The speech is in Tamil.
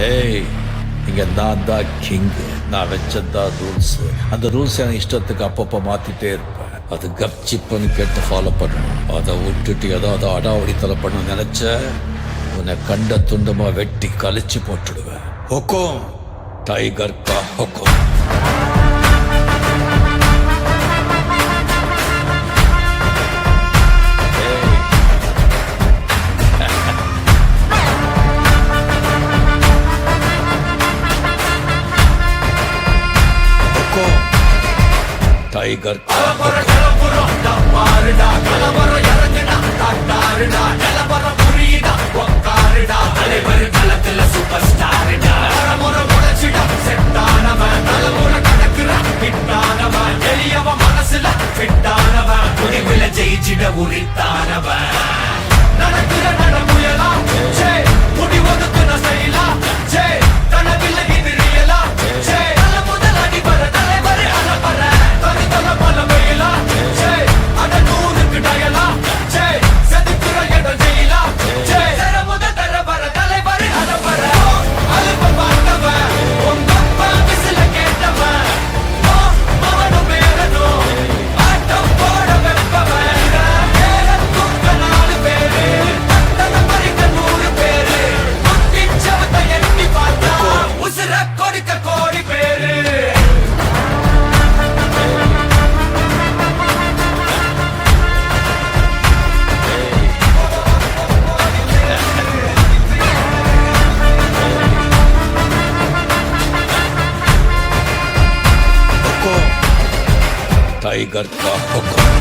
ஏய், இங்க நான் தான் கிங். நான் வச்சதான் ரூல்ஸ். அந்த ரூல்ஸ் எனக்கு இஷ்டத்துக்கு அப்பப்போ மாத்திட்டே இருப்பேன். அது கப்சிப்புன்னு கேட்டு ஃபாலோ பண்ணணும். அதை விட்டுட்டு ஏதாவது அடாவடித்தலை பண்ண நினைச்ச உன்னை கண்ட துண்டமா வெட்டி கழிச்சு போட்டுடுவேன். ஹொக்கோம், டைகர் கா ஹொக்கோம். டைகர் மனசுல ஜெயிச்சிட உரித்தானவன் நடக்கிற நடமுயலா முடி ஒதுக்குன செயலா கனவில்லை இது ரியலா நல்ல முதல் அடிபர தலைவர் அலபர தனித்தல பல வெயிலா அட நூறுக்கு டயலா செதுக்குற இடம் ஜெயிலா தர முதல் தரவர தலைவர் அலபர அலுப்ப பார்த்தவன் உங்க அப்பா விசில கேட்டவன் மவனும் பேரனும் ஆட்டம் போட வெப்பவன் பேரத்துக்க 4 பேரு தத்தன பறிக்க 100 பேரு குட்டிச்சவத்தை எட்டி பார்த்தா உசுர கொடுக்க கோடி பேரு டைகர் கா ஹொக்கோம்.